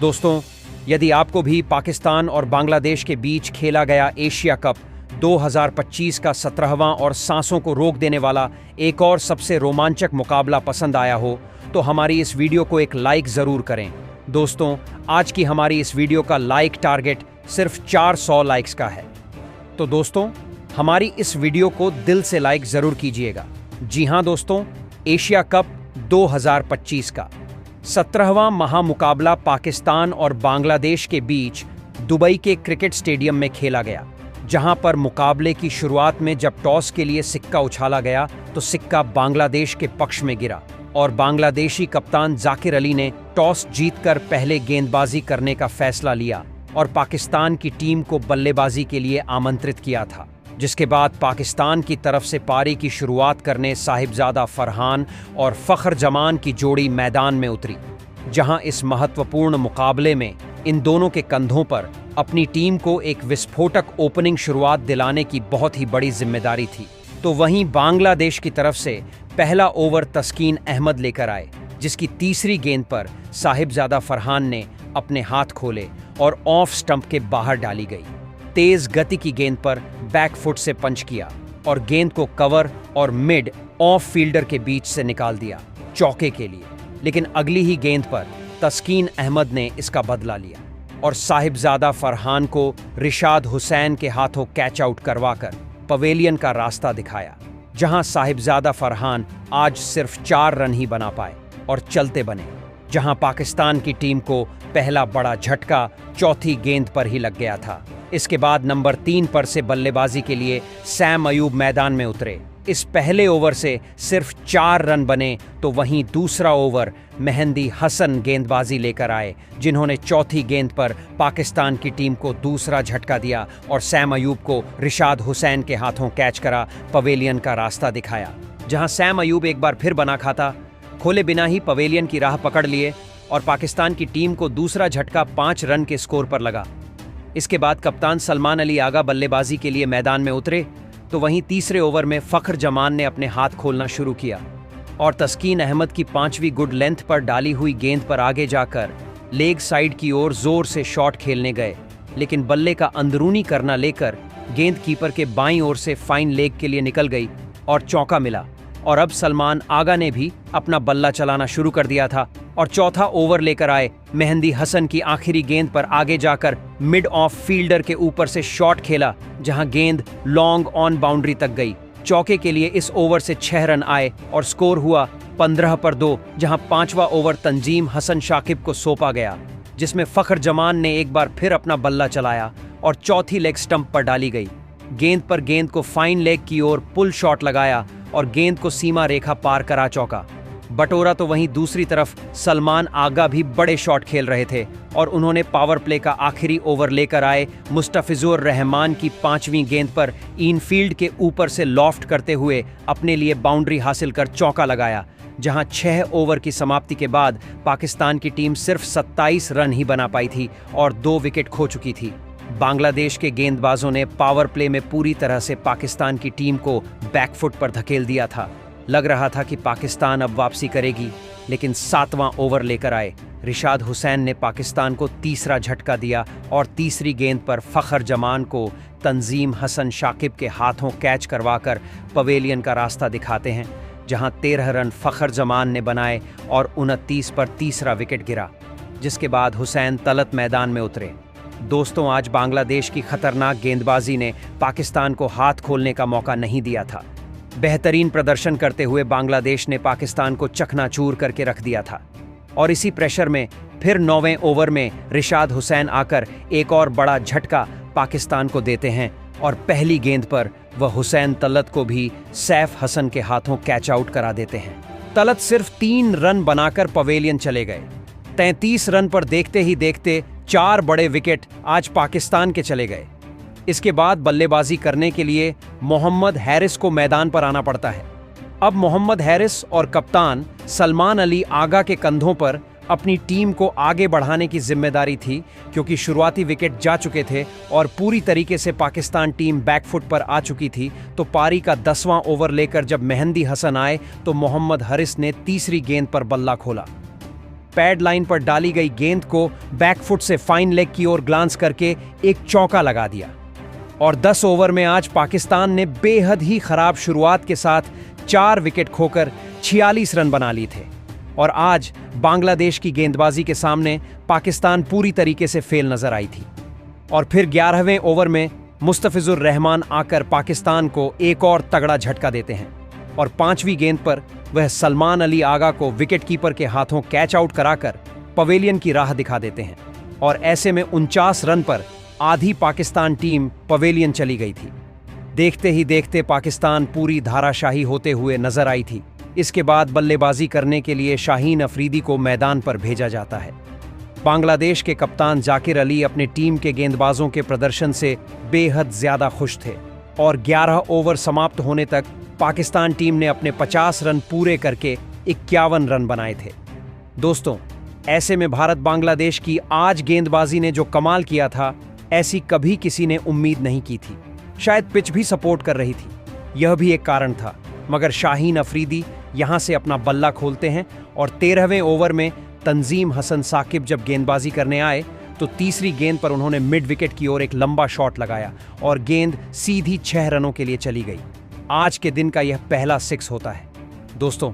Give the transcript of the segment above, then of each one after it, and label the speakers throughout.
Speaker 1: दोस्तों, यदि आपको भी पाकिस्तान और बांग्लादेश के बीच खेला गया एशिया कप 2025 का 17वां और सांसों को रोक देने वाला एक और सबसे रोमांचक मुकाबला पसंद आया हो, तो हमारी इस वीडियो को एक लाइक ज़रूर करें। दोस्तों, आज की हमारी इस वीडियो का लाइक टारगेट सिर्फ 400 लाइक्स का है। तो दोस्तों, हमारी इस वीडियो को दिल से लाइक ज़रूर कीजिएगा। जी हाँ दोस्तों, एशिया कप 2025 का 17वां महामुकाबला पाकिस्तान और बांग्लादेश के बीच दुबई के क्रिकेट स्टेडियम में खेला गया, जहां पर मुकाबले की शुरुआत में जब टॉस के लिए सिक्का उछाला गया तो सिक्का बांग्लादेश के पक्ष में गिरा और बांग्लादेशी कप्तान जाकिर अली ने टॉस जीतकर पहले गेंदबाजी करने का फैसला लिया और पाकिस्तान की टीम को बल्लेबाजी के लिए आमंत्रित किया था। जिसके बाद पाकिस्तान की तरफ से पारी की शुरुआत करने साहिबजादा फरहान और फखर जमान की जोड़ी मैदान में उतरी, जहां इस महत्वपूर्ण मुकाबले में इन दोनों के कंधों पर अपनी टीम को एक विस्फोटक ओपनिंग शुरुआत दिलाने की बहुत ही बड़ी जिम्मेदारी थी। तो वहीं बांग्लादेश की तरफ से पहला ओवर तस्कीन अहमद लेकर आए, जिसकी तीसरी गेंद पर साहिबजादा फरहान ने अपने हाथ खोले और ऑफ स्टंप के बाहर डाली गई। तेज गति की गेंद पर बैकफुट से पंच किया और गेंद को कवर और मिड ऑफ फील्डर के बीच से निकाल दिया चौके के लिए। लेकिन अगली ही गेंद पर तस्कीन अहमद ने इसका बदला लिया और साहिबजादा फरहान को रिशाद हुसैन के हाथों कैच आउट करवाकर पवेलियन का रास्ता दिखाया, जहां साहिबजादा फरहान आज सिर्फ 4 रन ही बना पाए और चलते बने, जहां पाकिस्तान की टीम को पहला बड़ा झटका चौथी गेंद पर ही लग गया था। इसके बाद नंबर 3 पर से बल्लेबाजी के लिए सैम अयूब मैदान में उतरे। इस पहले ओवर से सिर्फ 4 रन बने, तो वहीं दूसरा ओवर मेहंदी हसन गेंदबाजी लेकर आए, जिन्होंने चौथी गेंद पर पाकिस्तान की टीम को दूसरा झटका दिया और सैम अयूब को रिशाद हुसैन के हाथों कैच करा पवेलियन का रास्ता दिखाया, जहां सैम अयूब एक बार फिर बना खाता खोले बिना ही पवेलियन की राह पकड़ लिए और पाकिस्तान की टीम को दूसरा झटका 5 रन के स्कोर पर लगा। इसके बाद कप्तान सलमान अली आगा बल्लेबाजी के लिए मैदान में उतरे, तो वहीं तीसरे ओवर में फखर जमान ने अपने हाथ खोलना शुरू किया और तस्कीन अहमद की 5वीं गुड लेंथ पर डाली हुई गेंद पर आगे जाकर लेग साइड की ओर जोर से शॉट खेलने गए, लेकिन बल्ले का अंदरूनी करना लेकर गेंद कीपर के बाईं ओर से फाइन लेग के लिए निकल गई और चौका मिला। और अब सलमान आगा ने भी अपना बल्ला चलाना शुरू कर दिया था और चौथा ओवर लेकर आए मेहंदी हसन की आखिरी गेंद पर आगे जाकर मिड ऑफ फील्डर के ऊपर से शॉट खेला, जहां गेंद लॉन्ग ऑन बाउंड्री तक गई। चौके के लिए इस ओवर से 6 रन आए और स्कोर हुआ 15 पर 2, जहां 5वां ओवर तंजीम हसन शाकिब को सौंपा गया, जिसमें फखर जमान ने एक बार फिर अपना बल्ला चलाया और चौथी लेग स्टंप पर डाली गई। गेंद पर गेंद को फाइन लेग की ओर पुल शॉट लगाया और गेंद को सीमा रेखा पार करा चौका बटोरा। तो वहीं दूसरी तरफ सलमान आगा भी बड़े शॉट खेल रहे थे और उन्होंने पावर प्ले का आखिरी ओवर लेकर आए मुस्तफिजुर रहमान की 5वीं गेंद पर इनफील्ड के ऊपर से लॉफ्ट करते हुए अपने लिए बाउंड्री हासिल कर चौका लगाया, जहां 6 ओवर की समाप्ति के बाद पाकिस्तान की टीम सिर्फ 27 रन ही बना पाई थी और 2 विकेट खो चुकी थी। बांग्लादेश के गेंदबाजों ने पावर प्ले में पूरी तरह से पाकिस्तान की टीम को बैकफुट पर धकेल दिया था। लग रहा था कि पाकिस्तान अब वापसी करेगी, लेकिन 7वां ओवर लेकर आए रिशाद हुसैन ने पाकिस्तान को तीसरा झटका दिया और तीसरी गेंद पर फखर जमान को तंजीम हसन शाकिब के हाथों कैच करवाकर पवेलियन का रास्ता दिखाते हैं, जहां 13 रन फखर जमान ने बनाए और 29 पर तीसरा विकेट गिरा, जिसके बाद हुसैन तलत मैदान में उतरे। दोस्तों, आज बांग्लादेश की खतरनाक गेंदबाजी ने पाकिस्तान को हाथ खोलने का मौका नहीं दिया था। बेहतरीन प्रदर्शन करते हुए बांग्लादेश ने पाकिस्तान को चकनाचूर करके रख दिया था और इसी प्रेशर में फिर 9वें ओवर में रिशाद हुसैन आकर एक और बड़ा झटका पाकिस्तान को देते हैं और पहली गेंद पर वह हुसैन तलत को भी सैफ हसन के हाथों कैच आउट करा देते हैं। तलत सिर्फ 3 रन बनाकर पवेलियन चले गए। 33 रन पर देखते ही देखते 4 बड़े विकेट आज पाकिस्तान के चले गए। इसके बाद बल्लेबाजी करने के लिए मोहम्मद हैरिस को मैदान पर आना पड़ता है। अब मोहम्मद हैरिस और कप्तान सलमान अली आगा के कंधों पर अपनी टीम को आगे बढ़ाने की जिम्मेदारी थी, क्योंकि शुरुआती विकेट जा चुके थे और पूरी तरीके से पाकिस्तान टीम बैकफुट पर आ चुकी थी। तो पारी का 10वां ओवर लेकर जब मेहंदी हसन आए तो मोहम्मद हैरिस ने तीसरी गेंद पर बल्ला खोला पैड लाइन पर डाली गई गेंद को बैकफुट से फाइन लेग की ओर ग्लांस करके एक चौका लगा दिया। और 10 ओवर में आज पाकिस्तान ने बेहद ही खराब शुरुआत के साथ 4 विकेट खोकर 46 रन बना लिए थे। और आज बांग्लादेश की गेंदबाजी के सामने पाकिस्तान पूरी तरीके से फेल नजर आई थी। और फिर 11वें ओवर में मुस्तफिजुर रहमान आकर पाकिस्तान को एक और तगड़ा झटका देते हैं और 5वीं गेंद पर वह सलमान अली आगा को विकेटकीपर के हाथों कैच आउट कराकर पवेलियन की राह दिखा देते हैं। और ऐसे में 49 रन पर आधी पाकिस्तान टीम पवेलियन चली गई थी। देखते ही देखते पाकिस्तान पूरी धाराशाही होते हुए नजर आई थी। इसके बाद बल्लेबाजी करने के लिए शाहीन अफरीदी को मैदान पर भेजा जाता है। बांग्लादेश के कप्तान जाकिर अली अपने टीम के गेंदबाजों के प्रदर्शन से बेहद ज्यादा खुश थे और 11 ओवर समाप्त होने तक पाकिस्तान टीम ने अपने 50 रन पूरे करके 51 रन बनाए थे। दोस्तों, ऐसे में भारत बांग्लादेश की आज गेंदबाजी ने जो कमाल किया था, ऐसी कभी किसी ने उम्मीद नहीं की थी। शायद पिच भी सपोर्ट कर रही थी, यह भी एक कारण था। मगर शाहीन अफरीदी यहां से अपना बल्ला खोलते हैं और 13वें ओवर में तंजीम हसन साकिब जब गेंदबाजी करने आए तो तीसरी गेंद पर उन्होंने मिड विकेट की ओर एक लंबा शॉट लगाया और गेंद सीधी 6 रनों के लिए चली गई। आज के दिन का यह पहला 6 होता है। दोस्तों,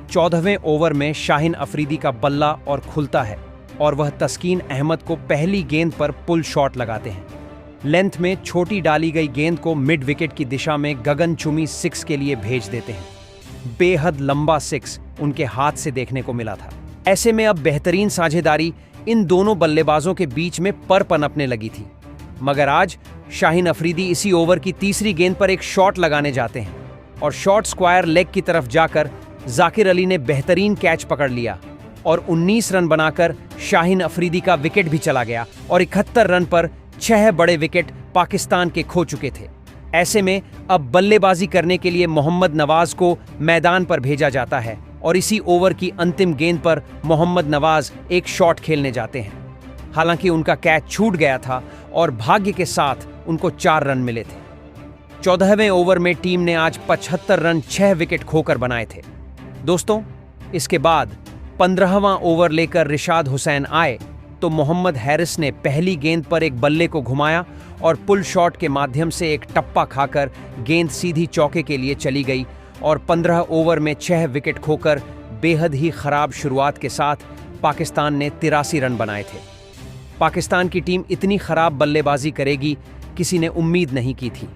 Speaker 1: 14वें ओवर में शाहीन अफरीदी का बल्ला और खुलता है और वह तस्कीन अहमद को पहली गेंद पर पुल शॉट लगाते हैं। लेंथ में छोटी डाली गई गेंद को मिड विकेट की दिशा में गगनचुंबी 6 के लिए भेज देते हैं। बेहद लंबा 6 उनके हाथ से देखने को मिला था। ऐसे में अब बेहतरीन साझेदारी इन दोनों बल्लेबाजों के बीच में पर पनपने लगी थी। मगर आज शाहीन अफरीदी इसी ओवर की तीसरी गेंद पर एक शॉट लगाने जाते हैं और शॉट स्क्वायर लेग की तरफ जाकर जाकिर अली ने बेहतरीन कैच पकड़ लिया और 19 रन बनाकर शाहीन अफरीदी का विकेट भी चला गया और 71 रन पर 6 बड़े विकेट पाकिस्तान के खो चुके थे। ऐसे में अब बल्लेबाजी करने के लिए मोहम्मद नवाज को मैदान पर भेजा जाता है और इसी ओवर की अंतिम गेंद पर मोहम्मद नवाज एक शॉट खेलने जाते हैं। हालांकि उनका कैच छूट गया था और भाग्य के साथ उनको 4 रन मिले थे। 14वें ओवर में टीम ने आज 75 रन 6 विकेट खोकर बनाए थे। दोस्तों, इसके बाद 15वां ओवर लेकर रिशाद हुसैन आए तो मोहम्मद हैरिस ने पहली गेंद पर एक बल्ले को घुमाया और पुल शॉट के माध्यम से एक टप्पा खाकर गेंद सीधी चौके के लिए चली गई और 15 ओवर में 6 विकेट खोकर बेहद ही खराब शुरुआत के साथ पाकिस्तान ने 83 रन बनाए थे। पाकिस्तान की टीम इतनी खराब बल्लेबाजी करेगी किसी ने उम्मीद नहीं की थी।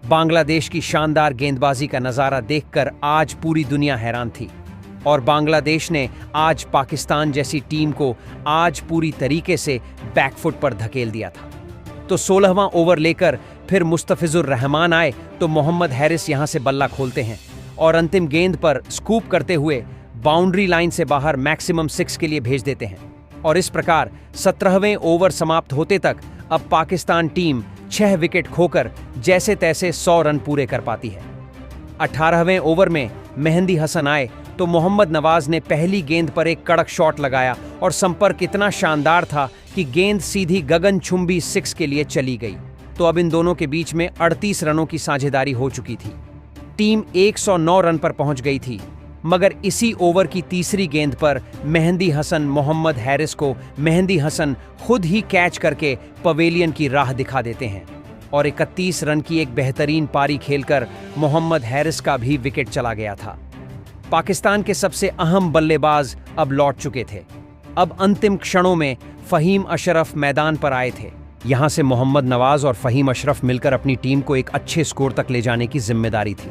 Speaker 1: बांग्लादेश की शानदार गेंदबाजी का नज़ारा देखकर आज पूरी दुनिया हैरान थी और बांग्लादेश ने आज पाकिस्तान जैसी टीम को आज पूरी तरीके से बैकफुट पर धकेल दिया था। तो 16वां ओवर लेकर फिर मुस्तफिजुर रहमान आए तो मोहम्मद हैरिस यहां से बल्ला खोलते हैं और अंतिम गेंद पर स्कूप करते हुए बाउंड्री लाइन से बाहर मैक्सिमम 6 के लिए भेज देते हैं। और इस प्रकार 17वें ओवर समाप्त होते तक अब पाकिस्तान टीम 6 विकेट खोकर जैसे तैसे 100 रन पूरे कर पाती है। 18वें ओवर में मेहंदी हसन आए तो मोहम्मद नवाज ने पहली गेंद पर एक कड़क शॉट लगाया और संपर्क इतना शानदार था कि गेंद सीधी गगनचुंबी 6 के लिए चली गई। तो अब इन दोनों के बीच में 38 रनों की साझेदारी हो चुकी थी। टीम 109 रन पर पहुंच गई थी। मगर इसी ओवर की तीसरी गेंद पर मेहंदी हसन मोहम्मद हैरिस को मेहंदी हसन खुद ही कैच करके पवेलियन की राह दिखा देते हैं और 31 रन की एक बेहतरीन पारी खेलकर मोहम्मद हैरिस का भी विकेट चला गया था। पाकिस्तान के सबसे अहम बल्लेबाज अब लौट चुके थे। अब अंतिम क्षणों में फ़हीम अशरफ मैदान पर आए थे। यहां से मोहम्मद नवाज और फ़हीम अशरफ मिलकर अपनी टीम को एक अच्छे स्कोर तक ले जाने की जिम्मेदारी थी।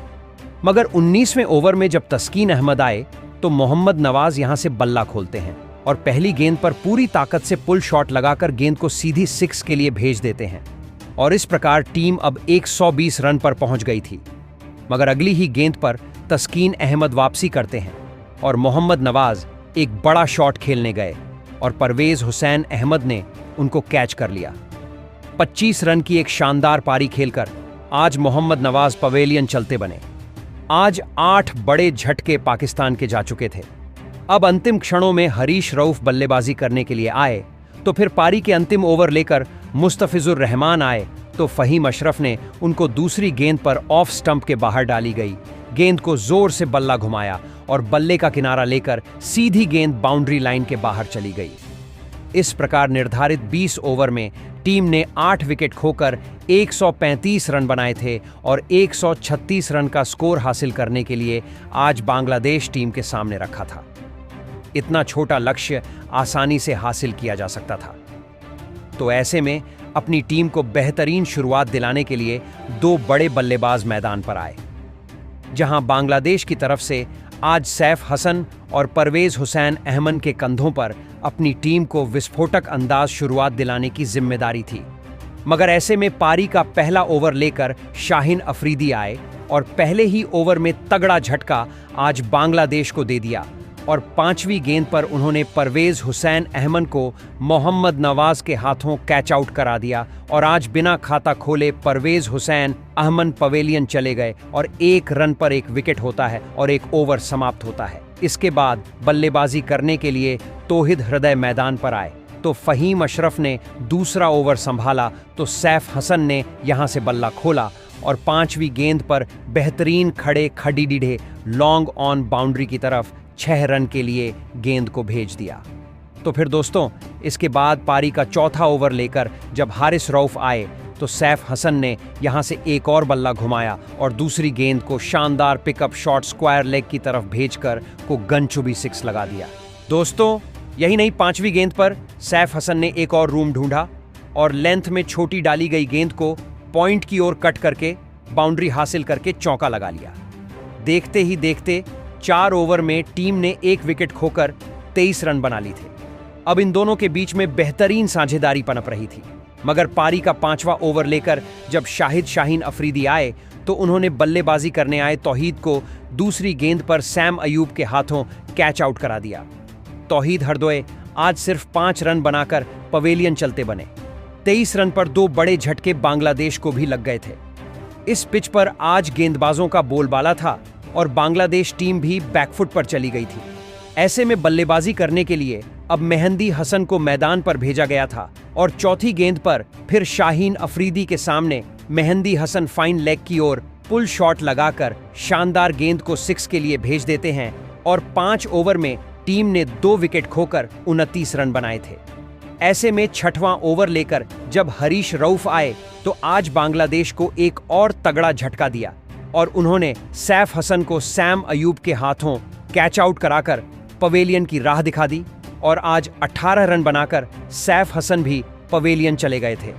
Speaker 1: मगर 19वें ओवर में जब तस्कीन अहमद आए तो मोहम्मद नवाज यहां से बल्ला खोलते हैं और पहली गेंद पर पूरी ताकत से पुल शॉट लगाकर गेंद को सीधी 6 के लिए भेज देते हैं और इस प्रकार टीम अब 120 रन पर पहुंच गई थी। मगर अगली ही गेंद पर तस्कीन अहमद वापसी करते हैं और मोहम्मद नवाज एक बड़ा शॉट खेलने गए और परवेज हुसैन अहमद ने उनको कैच कर लिया। 25 रन की एक शानदार पारी खेलकर आज मोहम्मद नवाज पवेलियन चलते बने। आज 8 बड़े झटके पाकिस्तान के जा चुके थे। अब अंतिम क्षणों में हरीश रऊफ बल्लेबाजी करने के लिए आए तो फिर पारी के अंतिम ओवर लेकर मुस्तफिजुर रहमान आए तो फ़हीम अशरफ ने उनको दूसरी गेंद पर ऑफ स्टंप के बाहर डाली गई गेंद को जोर से बल्ला घुमाया और बल्ले का किनारा लेकर सीधी गेंद बाउंड्री लाइन के बाहर चली गई। इस प्रकार निर्धारित 20 ओवर में टीम ने 8 विकेट खोकर 135 रन बनाए थे और 136 रन का स्कोर हासिल करने के लिए आज बांग्लादेश टीम के सामने रखा था। इतना छोटा लक्ष्य आसानी से हासिल किया जा सकता था। तो ऐसे में अपनी टीम को बेहतरीन शुरुआत दिलाने के लिए 2 बड़े बल्लेबाज मैदान पर आए। जहां बांग्लादेश की तरफ से आज सैफ हसन और परवेज हुसैन अहमद के कंधों पर अपनी टीम को विस्फोटक अंदाज शुरुआत दिलाने की जिम्मेदारी थी। मगर ऐसे में पारी का पहला ओवर लेकर शाहीन अफरीदी आए और पहले ही ओवर में तगड़ा झटका आज बांग्लादेश को दे दिया और 5वीं गेंद पर उन्होंने परवेज हुसैन अहमद को मोहम्मद नवाज के हाथों कैच आउट करा दिया और आज बिना खाता खोले परवेज हुसैन अहमद पवेलियन चले गए और 1 रन पर 1 विकेट होता है और 1 ओवर समाप्त होता है। इसके बाद बल्लेबाजी करने के लिए तौहीद हृदय मैदान पर आए तो फहीम अशरफ ने दूसरा ओवर संभाला तो सैफ हसन ने यहां से बल्ला खोला और 5वीं गेंद पर बेहतरीन खड़े खड़ी लॉन्ग ऑन बाउंड्री की तरफ 6 रन के लिए गेंद को भेज दिया। तो फिर दोस्तों इसके बाद पारी का चौथा ओवर लेकर जब हारिस रऊफ आए तो सैफ हसन ने यहां से एक और बल्ला घुमाया और दूसरी गेंद को शानदार पिकअप शॉट स्क्वायर लेग की तरफ भेजकर को गनचुबी 6 लगा दिया। दोस्तों यही नहीं, 5वीं गेंद पर सैफ हसन ने एक और रूम ढूंढा और लेंथ में छोटी डाली गई गेंद को पॉइंट की ओर कट करके बाउंड्री हासिल करके चौका लगा लिया। देखते ही देखते 4 ओवर में टीम ने 1 विकेट खोकर 23 रन बना ली थे। अब इन दोनों के बीच में बेहतरीन साझेदारी पनप रही थी। मगर पारी का 5वां ओवर लेकर जब शाहीन अफरीदी आए तो उन्होंने बल्लेबाजी करने आए तौहीद को दूसरी गेंद पर सैम अयूब के हाथों कैच आउट करा दिया। तौहीद हृदय आज सिर्फ 5 रन बनाकर पवेलियन चलते बने। 23 रन पर 2 बड़े झटके बांग्लादेश को भी लग गए थे। इस पिच पर आज गेंदबाजों का बोलबाला था और बांग्लादेश टीम भी बैकफुट पर चली गई थी। ऐसे में बल्लेबाजी करने के लिए अब मेहंदी हसन को मैदान पर भेजा गया था और चौथी गेंद पर फिर शाहीन अफरीदी के सामने मेहंदी हसन फाइन लेग की ओर पुल शॉट लगाकर शानदार गेंद को 6 के लिए भेज देते हैं और 5 ओवर में टीम ने 2 विकेट खोकर 29 रन बनाए थे। ऐसे में 6वां ओवर लेकर जब हरीश रऊफ आए तो आज बांग्लादेश को एक और तगड़ा झटका दिया और उन्होंने सैफ हसन को सैम अयूब के हाथों कैच आउट कराकर पवेलियन की राह दिखा दी और आज 18 रन बनाकर सैफ हसन भी पवेलियन चले गए थे।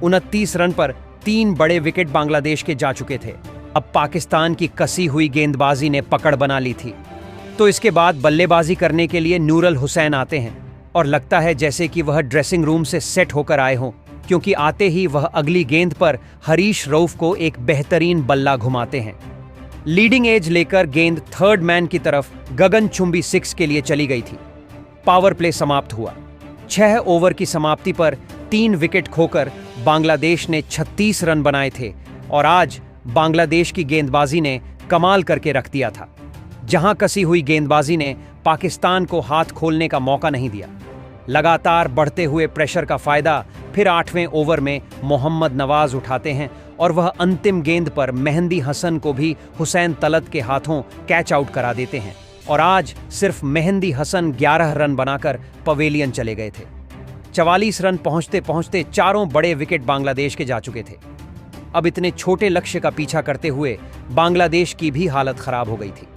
Speaker 1: 29 रन पर 3 बड़े विकेट बांग्लादेश के जा चुके थे। अब पाकिस्तान की कसी हुई गेंदबाजी ने पकड़ बना ली थी। तो इसके बाद बल्लेबाजी करने के लिए नूरुल हुसैन आते हैं और लगता है जैसे कि वह ड्रेसिंग रूम से सेट होकर आए हों, क्योंकि आते ही वह अगली गेंद पर हरीश रऊफ को एक बेहतरीन बल्ला घुमाते हैं। लीडिंग एज लेकर गेंद थर्ड मैन की तरफ गगनचुंबी 6 के लिए चली गई थी। पावर प्ले समाप्त हुआ। 6 ओवर की समाप्ति पर 3 विकेट खोकर बांग्लादेश ने 36 रन बनाए थे और आज बांग्लादेश की गेंदबाजी ने कमाल करके रख दिया था। जहां कसी हुई गेंदबाजी ने पाकिस्तान को हाथ खोलने का मौका नहीं दिया। लगातार बढ़ते हुए प्रेशर का फायदा फिर 8वें ओवर में मोहम्मद नवाज उठाते हैं और वह अंतिम गेंद पर मेहंदी हसन को भी हुसैन तलत के हाथों कैच आउट करा देते हैं और आज सिर्फ मेहंदी हसन 11 रन बनाकर पवेलियन चले गए थे। 44 रन पहुंचते पहुंचते चारों बड़े विकेट बांग्लादेश के जा चुके थे। अब इतने छोटे लक्ष्य का पीछा करते हुए बांग्लादेश की भी हालत खराब हो गई थी।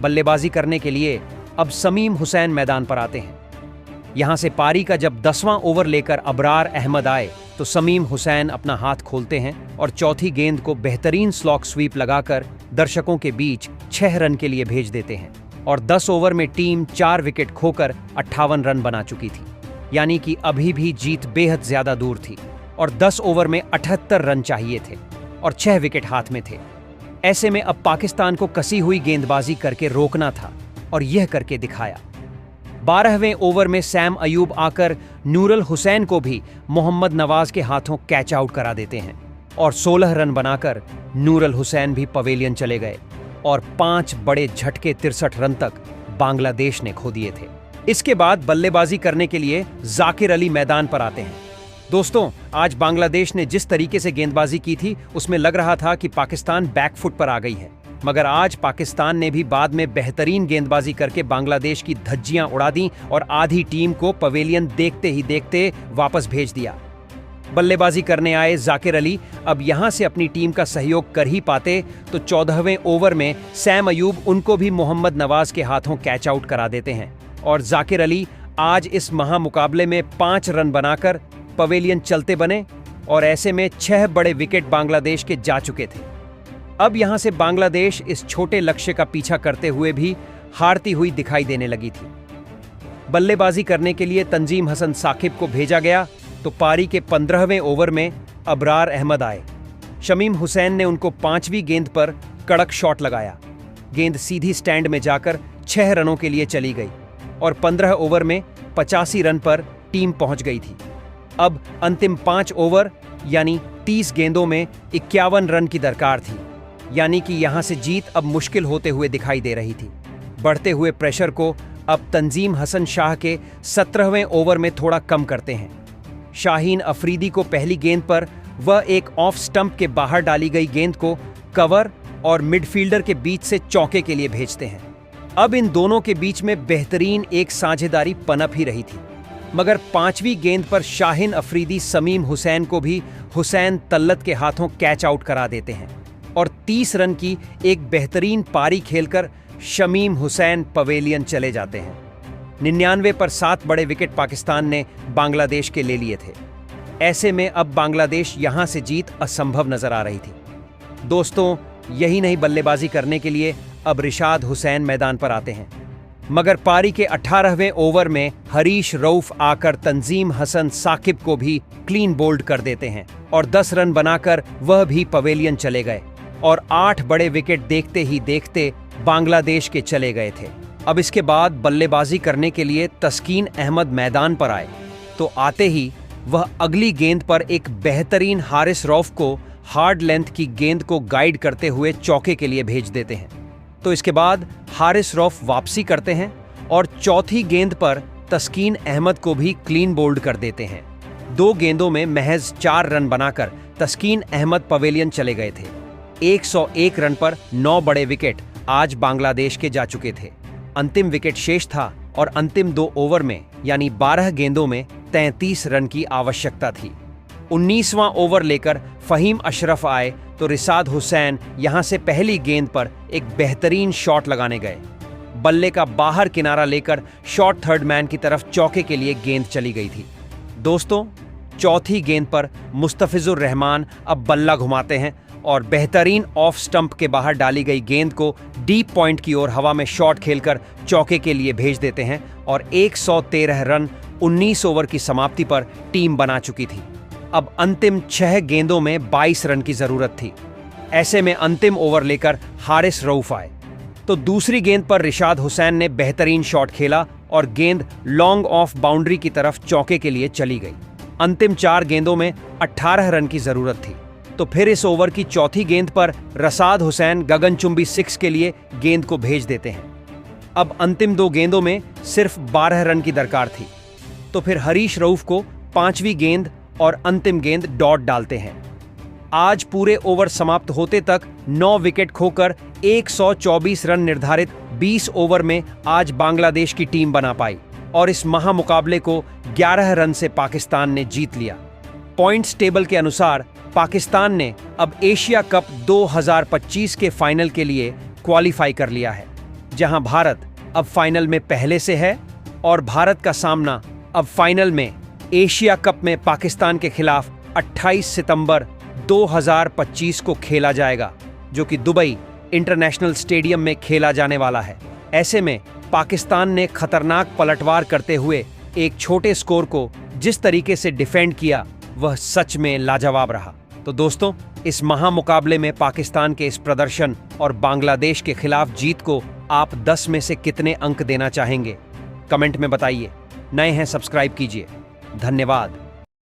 Speaker 1: बल्लेबाजी करने के लिए अब समीम हुसैन मैदान पर आते हैं। यहां से पारी का जब 10वां ओवर लेकर अबरार अहमद आए तो समीम हुसैन अपना हाथ खोलते हैं और चौथी गेंद को बेहतरीन स्लॉक स्वीप लगाकर दर्शकों के बीच 6 रन के लिए भेज देते हैं और 10 ओवर में टीम 4 विकेट खोकर 58 रन बना चुकी थी। यानी कि अभी भी जीत बेहद ज्यादा दूर थी और 10 ओवर में 78 रन चाहिए थे और 6 विकेट हाथ में थे। ऐसे में अब पाकिस्तान को कसी हुई गेंदबाजी करके रोकना था और यह करके दिखाया। 12वें ओवर में सैम अयूब आकर नूरुल हुसैन को भी मोहम्मद नवाज के हाथों कैच आउट करा देते हैं और 16 रन बनाकर नूरुल हुसैन भी पवेलियन चले गए और 5 बड़े झटके 63 रन तक बांग्लादेश ने खो दिए थे। इसके बाद बल्लेबाजी करने के लिए जाकिर अली मैदान पर आते हैं। दोस्तों, आज बांग्लादेश ने जिस तरीके से गेंदबाजी की थी उसमें लग रहा था कि पाकिस्तान बैकफुट पर आ गई है। मगर आज पाकिस्तान ने भी बाद में बेहतरीन गेंदबाजी करके बांग्लादेश की धज्जियां उड़ा दी और आधी टीम को पवेलियन देखते ही देखते वापस भेज दिया। बल्लेबाजी करने आए जाकिर अली अब यहां से अपनी टीम का सहयोग कर ही पाते तो 14वें ओवर में सैम अयूब उनको भी मोहम्मद नवाज के हाथों कैच आउट करा देते हैं और जाकिर अली आज इस महामुकाबले में 5 रन बनाकर पवेलियन चलते बने और ऐसे में 6 बड़े विकेट बांग्लादेश के जा चुके थे। अब यहां से बांग्लादेश इस छोटे लक्ष्य का पीछा करते हुए भी हारती हुई दिखाई देने लगी थी। बल्लेबाजी करने के लिए तंजीम हसन साकिब को भेजा गया तो पारी के 15वें ओवर में अबरार अहमद आए। शमीम हुसैन ने उनको 5वीं गेंद पर कड़क शॉट लगाया। गेंद सीधी स्टैंड में जाकर 6 रनों के लिए चली गई और 15 ओवर में 85 रन पर टीम पहुंच गई थी। अब अंतिम 5 ओवर यानी 30 गेंदों में 51 रन की दरकार थी, यानी कि यहां से जीत अब मुश्किल होते हुए दिखाई दे रही थी। बढ़ते हुए प्रेशर को अब तंजीम हसन शाह के 17वें ओवर में थोड़ा कम करते हैं। शाहीन अफरीदी को पहली गेंद पर वह एक ऑफ स्टंप के बाहर डाली गई गेंद को कवर और मिडफील्डर के बीच से चौके के लिए भेजते हैं। अब इन दोनों के बीच में बेहतरीन एक साझेदारी पनप ही रही थी, मगर 5वीं गेंद पर शाहीन अफरीदी समीम हुसैन को भी हुसैन तल्लत के हाथों कैच आउट करा देते हैं और 30 रन की एक बेहतरीन पारी खेलकर शमीम हुसैन पवेलियन चले जाते हैं। 99 पर 7 बड़े विकेट पाकिस्तान ने बांग्लादेश के ले लिए थे। ऐसे में अब बांग्लादेश यहां से जीत असंभव नजर आ रही थी। दोस्तों, यही नहीं, बल्लेबाजी करने के लिए अब रिशाद हुसैन मैदान पर आते हैं, मगर पारी के 18वें ओवर में हरीश रऊफ आकर तंजीम हसन साकिब को भी क्लीन बोल्ड कर देते हैं और 10 रन बनाकर वह भी पवेलियन चले गए और 8 बड़े विकेट देखते ही देखते बांग्लादेश के चले गए थे। अब इसके बाद बल्लेबाजी करने के लिए तस्कीन अहमद मैदान पर आए तो आते ही वह अगली गेंद पर एक बेहतरीन हारिस रऊफ को हार्ड लेंथ की गेंद को गाइड करते हुए चौके के लिए भेज देते हैं। तो इसके बाद हारिस रऊफ वापसी करते हैं और चौथी गेंद पर तस्कीन अहमद को भी क्लीन बोल्ड कर देते हैं। 2 गेंदों में महज 4 रन बनाकर तस्कीन अहमद पवेलियन चले गए थे। 101 रन पर 9 बड़े विकेट आज बांग्लादेश के जा चुके थे। अंतिम विकेट शेष था और अंतिम 2 ओवर में यानी 12 गेंदों में 33 रन की आवश्यकता थी। 19वां ओवर लेकर फहीम अशरफ आए तो रिशाद हुसैन यहां से पहली गेंद पर एक बेहतरीन शॉट लगाने गए। बल्ले का बाहर किनारा लेकर शॉर्ट थर्ड मैन की तरफ चौके के लिए गेंद चली गई थी। दोस्तों, चौथी गेंद पर मुस्तफिजुर रहमान अब बल्ला घुमाते हैं और बेहतरीन ऑफ स्टंप के बाहर डाली गई गेंद को डीप पॉइंट की ओर हवा में शॉट खेलकर चौके के लिए भेज देते हैं और 113 रन 19 ओवर की समाप्ति पर टीम बना चुकी थी। अब अंतिम 6 गेंदों में 22 रन की जरूरत थी। ऐसे में अंतिम ओवर लेकर हारिस रऊफ आए तो दूसरी गेंद पर रिशाद हुसैन ने बेहतरीन शॉट खेला और गेंद लॉन्ग ऑफ बाउंड्री की तरफ चौके के लिए चली गई। अंतिम 4 गेंदों में 18 रन की जरूरत थी तो फिर इस ओवर की चौथी गेंद पर रसाद हुसैन गगनचुंबी 6 के लिए गेंद को भेज देते हैं। अब अंतिम 2 गेंदों में सिर्फ 12 रन की दरकार थी तो फिर हरीश रऊफ को 5वीं गेंद और अंतिम गेंद डॉट डालते हैं। आज पूरे ओवर समाप्त होते तक 9 विकेट खोकर 124 रन निर्धारित 20 ओवर में आज बांग्लादेश की टीम बना पाई और इस महामुकाबले को 11 रन से पाकिस्तान ने जीत लिया। पॉइंट्स टेबल के अनुसार पाकिस्तान ने अब एशिया कप 2025 के फाइनल के लिए क्वालिफाई कर लिया है, जहां भारत अब फाइनल में पहले से है और भारत का सामना अब फाइनल में एशिया कप में पाकिस्तान के खिलाफ 28 सितंबर 2025 को खेला जाएगा, जो कि दुबई इंटरनेशनल स्टेडियम में खेला जाने वाला है। ऐसे में पाकिस्तान ने खतरनाक पलटवार करते हुए एक छोटे स्कोर को जिस तरीके से डिफेंड किया वह सच में लाजवाब रहा। तो दोस्तों, इस महामुकाबले में पाकिस्तान के इस प्रदर्शन और बांग्लादेश के खिलाफ जीत को आप 10 में से कितने अंक देना चाहेंगे? कमेंट में बताइए। नए हैं, सब्सक्राइब कीजिए। धन्यवाद।